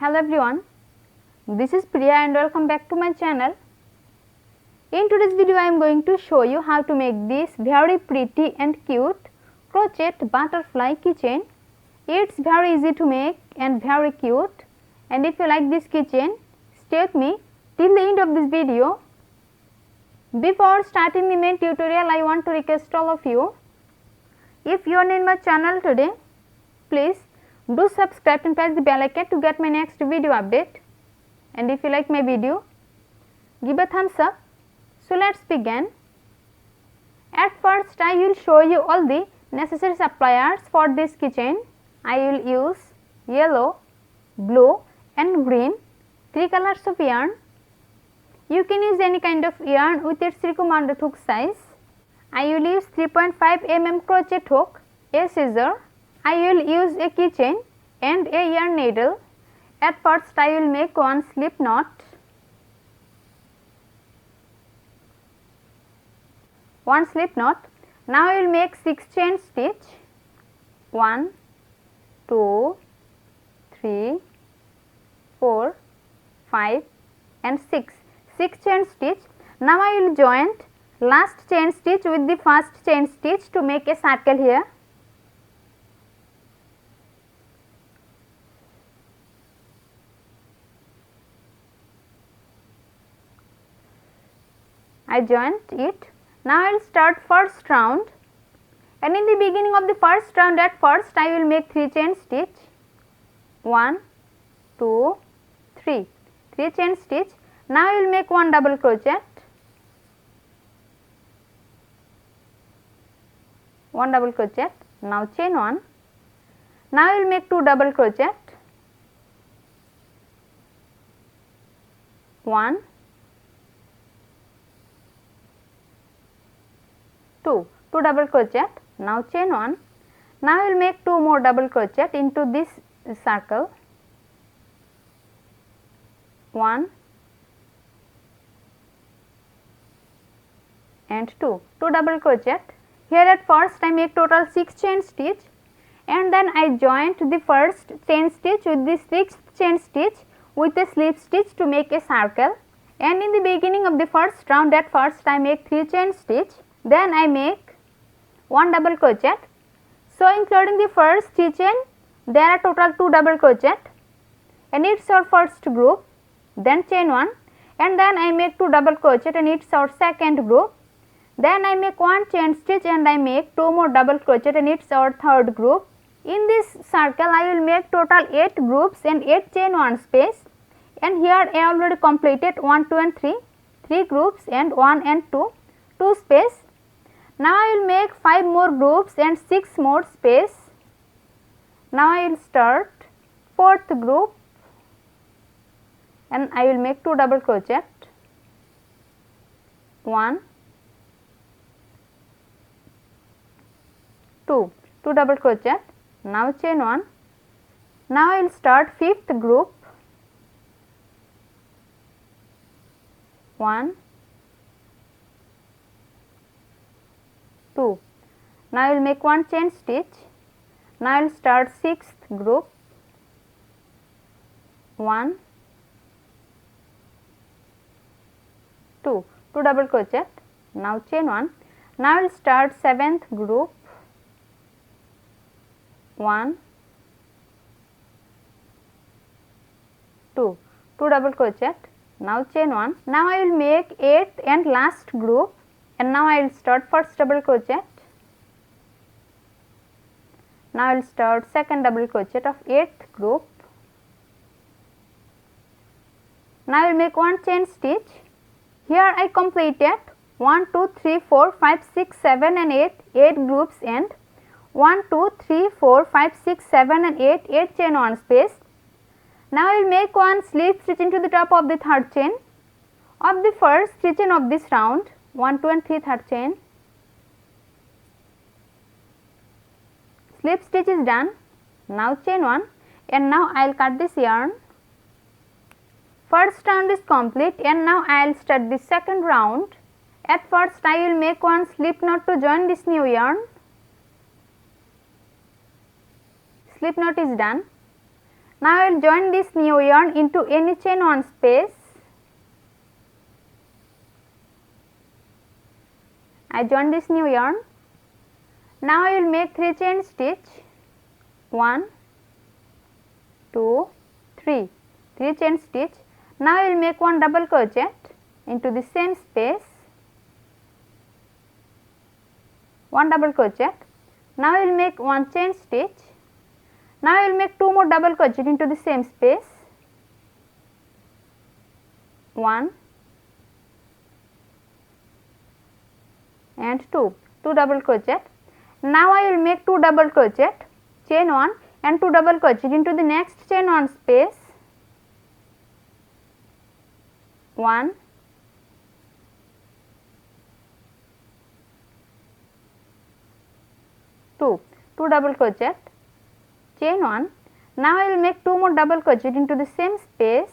Hello everyone, this is Priya and welcome back to my channel. In today's video I am going to show you how to make this very pretty and cute crochet butterfly keychain. It's very easy to make and very cute, and if you like this keychain, stay with me till the end of this video. Before starting the main tutorial, I want to request all of you, if you are new in my channel today, please do subscribe and press the bell icon to get my next video update, and if you like my video, give a thumbs up. So let's begin. At first I will show you all the necessary supplies for this keychain. I will use yellow, blue and green, 3 colors of yarn. You can use any kind of yarn with its recommended hook size. I will use 3.5 mm crochet hook, a scissor. I will use a keychain and a yarn needle. At first I will make one slip knot. Now I will make 6 chain stitch. 1, 2, 3, 4, 5 and 6. 6 chain stitch. Now I will join last chain stitch with the first chain stitch to make a circle here. I joined it. Now I will start first round, and in the beginning of the first round, at first I will make 3 chain stitch. 1, 2, 3. 3 chain stitch. Now I will make 1 double crochet. 1 double crochet. Now chain 1. Now I will make 2 double crochet. 1, 2 double crochet. Now chain 1. Now I will make 2 more double crochet into this circle. 1 and 2 double crochet. Here at first I make total 6 chain stitch, and then I joined the first chain stitch with the 6th chain stitch with a slip stitch to make a circle, and in the beginning of the first round, at first I make 3 chain stitch, then I make 1 double crochet. So including the first 3 chain, there are total 2 double crochet, and it's our first group. Then chain 1, and then I make 2 double crochet, and it's our second group. Then I make 1 chain stitch and I make 2 more double crochet, and it's our third group. In this circle I will make total 8 groups and 8 chain 1 space, and here I already completed 1, 2 and 3, 3 groups and 1 and 2, 2 space. Now I will make 5 more groups and 6 more space. Now I will start 4th group, and I will make 2 double crochet. 1, 2 double crochet. Now chain 1. Now I will start 5th group. 1, 2. Now I will make 1 chain stitch. Now I will start 6th group. 1, 2 double crochet. Now chain 1. Now I will start 7th group. 1, 2 double crochet. Now chain 1. Now I will make 8th and last group, and now I will start first double crochet. Now I will start second double crochet of 8th group. Now I will make 1 chain stitch. Here I completed 1, 2, 3, 4, 5, 6, 7 and 8 groups, and 1, 2, 3, 4, 5, 6, 7 and 8 chain 1 space. Now I will make 1 slip stitch into the top of the third chain of the first 3 chain of this round. 1, 2 and 3 third chain. Slip stitch is done. Now chain 1, and now I will cut this yarn. First round is complete, and now I will start the second round. At first I will make 1 slip knot to join this new yarn. Slip knot is done. Now I will join this new yarn into any chain 1 space. I join this new yarn. Now I will make 3 chain stitch, 1, 2, 3, 3 chain stitch. Now I will make 1 double crochet into the same space, 1 double crochet. Now I will make 1 chain stitch. Now I will make 2 more double crochet into the same space, 1 and 2 double crochet. Now I will make 2 double crochet, chain 1 and 2 double crochet into the next chain 1 space, 1 2 double crochet, chain 1. Now I will make 2 more double crochet into the same space,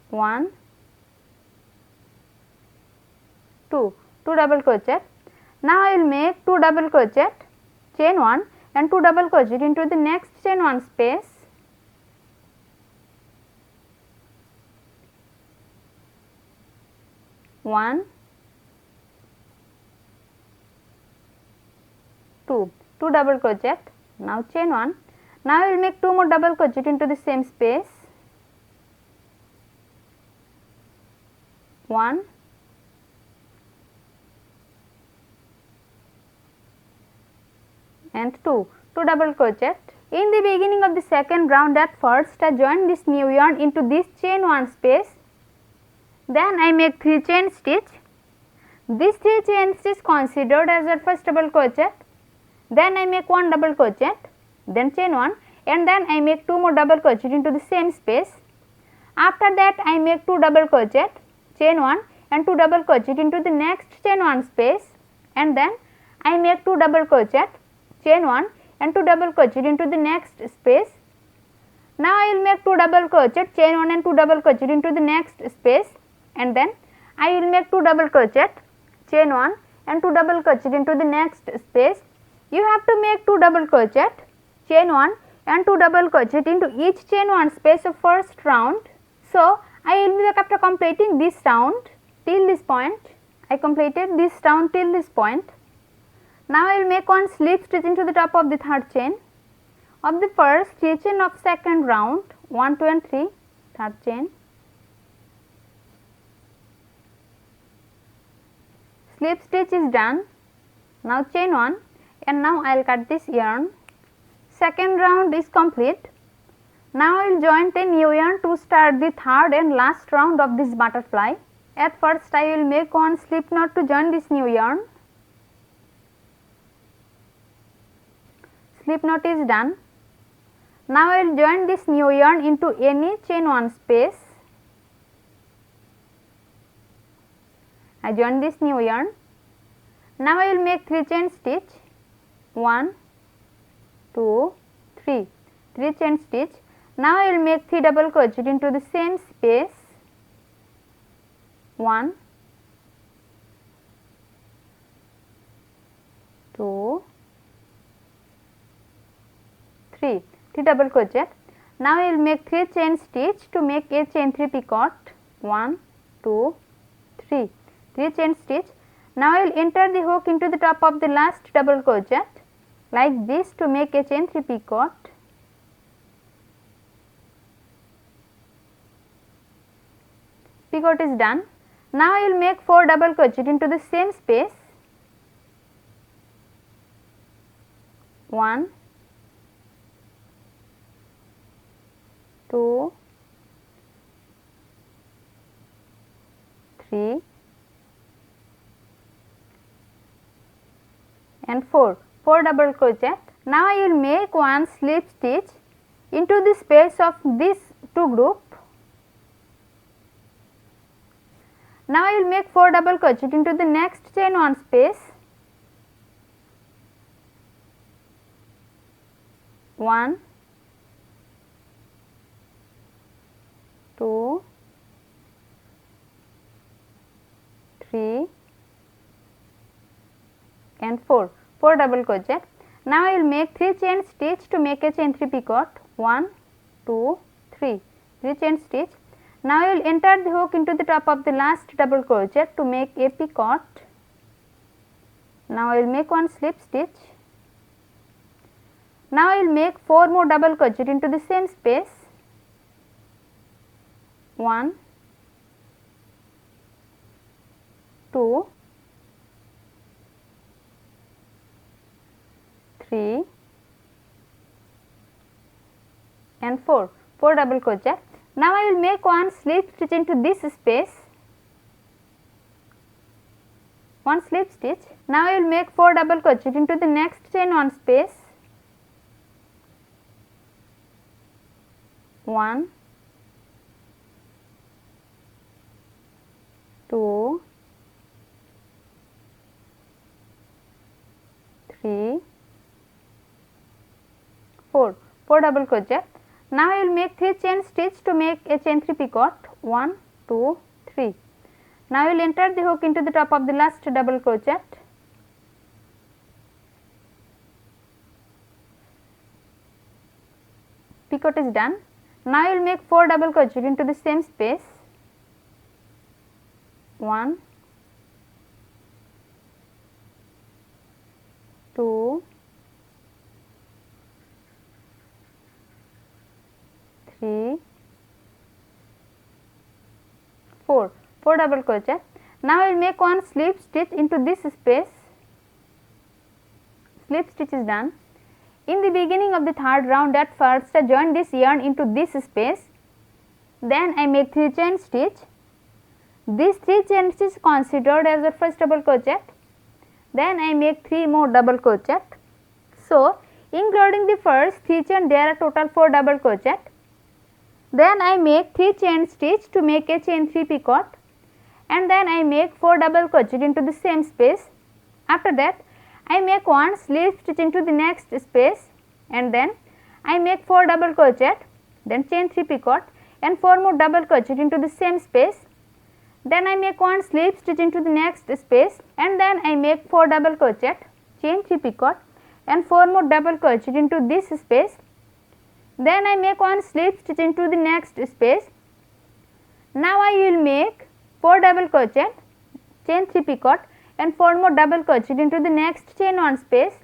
1 2 double crochet. Now I will make 2 double crochet, chain 1 and 2 double crochet into the next chain 1 space, 1 2 double crochet. Now chain 1. Now I will make 2 more double crochet into the same space, 1 and 2 double crochet. In the beginning of the second round, at first I join this new yarn into this chain 1 space, then I make 3 chain stitch. This 3 chain stitch considered as our first double crochet. Then I make 1 double crochet, then chain 1 and then I make 2 more double crochet into the same space. After that I make 2 double crochet, chain 1 and 2 double crochet into the next chain 1 space and then I make 2 double crochet, chain 1 and 2 double crochet into the next space. Now I will make 2 double crochet, chain 1 and 2 double crochet into the next space and then I will make 2 double crochet, chain 1 and 2 double crochet into the next space. You have to make 2 double crochet, chain 1 and 2 double crochet into each chain 1 space of first round. So I will be back after completing this round till this point. I completed this round till this point. Now I will make 1 slip stitch into the top of the third chain of the first 3 chain of second round, 1, 2 and 3, third chain. Slip stitch is done. Now chain 1 and now I will cut this yarn. Second round is complete. Now I will join 10 new yarn to start the third and last round of this butterfly. At first I will make 1 slip knot to join this new yarn. Slip knot is done. Now I will join this new yarn into any chain 1 space. I join this new yarn. Now I will make 3 chain stitch, 1, 2, 3, 3 chain stitch. Now I will make 3 double crochet into the same space, 1, 2, 3, 3 double crochet. Now I will make 3 chain stitch to make a chain 3 picot, 1, 2, 3, 3 chain stitch. Now I will enter the hook into the top of the last double crochet like this to make a chain 3 picot. Picot is done. Now I will make 4 double crochet into the same space, 1, 2, 3 and 4 double crochet. Now I will make 1 slip stitch into the space of these 2 group. Now I will make 4 double crochet into the next chain 1 space, 1, 2, 3 and 4 double crochet. Now I will make 3 chain stitch to make a chain 3 picot. 1, 2, 3. 3 chain stitch. Now I will enter the hook into the top of the last double crochet to make a picot. Now I will make 1 slip stitch. Now I will make 4 more double crochet into the same space. 1, 2, 3 and 4 double crochet. Now I will make 1 slip stitch into this space, 1 slip stitch. Now I will make 4 double crochet into the next chain 1 space, 1, 2, 3, 4 double crochet. Now I will make 3 chain stitch to make a chain 3 picot. 1, 2, 3. Now I will enter the hook into the top of the last double crochet. Picot is done. Now I will make 4 double crochet into the same space. 1, 2, 3, 4 double crochet. Now I will make 1 slip stitch into this space. Slip stitch is done. In the beginning of the third round, at first I join this yarn into this space, then I make 3 chain stitch. These 3 chain stitch considered as the first double crochet. Then I make 3 more double crochet. So including the first 3 chain, there are total 4 double crochet. Then I make 3 chain stitch to make a chain 3 picot, and then I make 4 double crochet into the same space. After that I make 1 slip stitch into the next space, and then I make 4 double crochet, then chain 3 picot and 4 more double crochet into the same space. Then I make 1 slip stitch into the next space, and then I make 4 double crochet, chain 3 picot and 4 more double crochet into this space. Then I make 1 slip stitch into the next space. Now I will make 4 double crochet, chain 3 picot and 4 more double crochet into the next chain 1 space.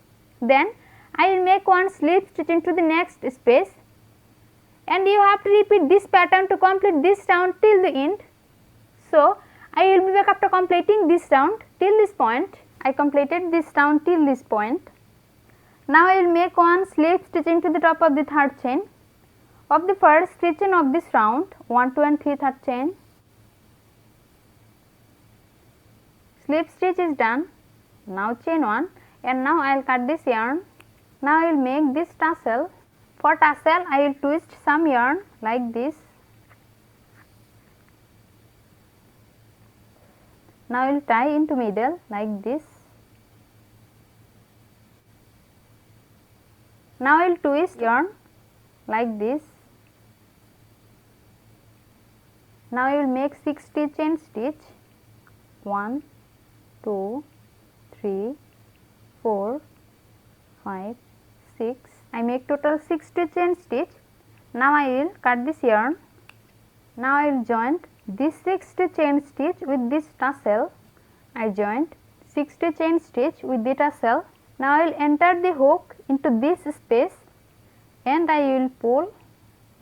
Then I will make 1 slip stitch into the next space, and you have to repeat this pattern to complete this round till the end. So I will be back after completing this round till this point. I completed this round till this point. Now I will make 1 slip stitch into the top of the third chain of the first 3 chain of this round, 1, 2 and 3 third chain. Slip stitch is done. Now chain 1, and now I will cut this yarn. Now I will make this tassel. For tassel I will twist some yarn like this. Now I will tie into middle like this. Now I will twist yarn like this. Now I will make 60 chain stitch. 1, 2, 3, 4, 5, 6. I make total 60 chain stitch. Now I will cut this yarn. Now I will join this 60 chain stitch with this tassel. I joined 60 chain stitch with the tassel. Now I will enter the hook into this space, and I will pull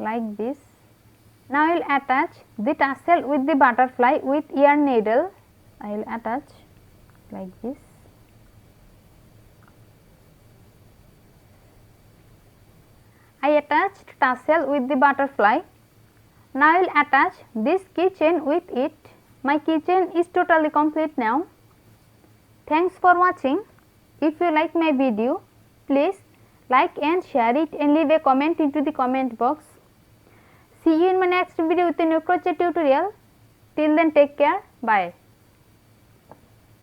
like this. Now I will attach the tassel with the butterfly with yarn needle. I will attach like this. I attached tassel with the butterfly. Now I will attach this keychain with it. My keychain is totally complete now. Thanks for watching. If you like my video, please like and share it and leave a comment into the comment box. See you in my next video with a new crochet tutorial. Till then, take care. Bye.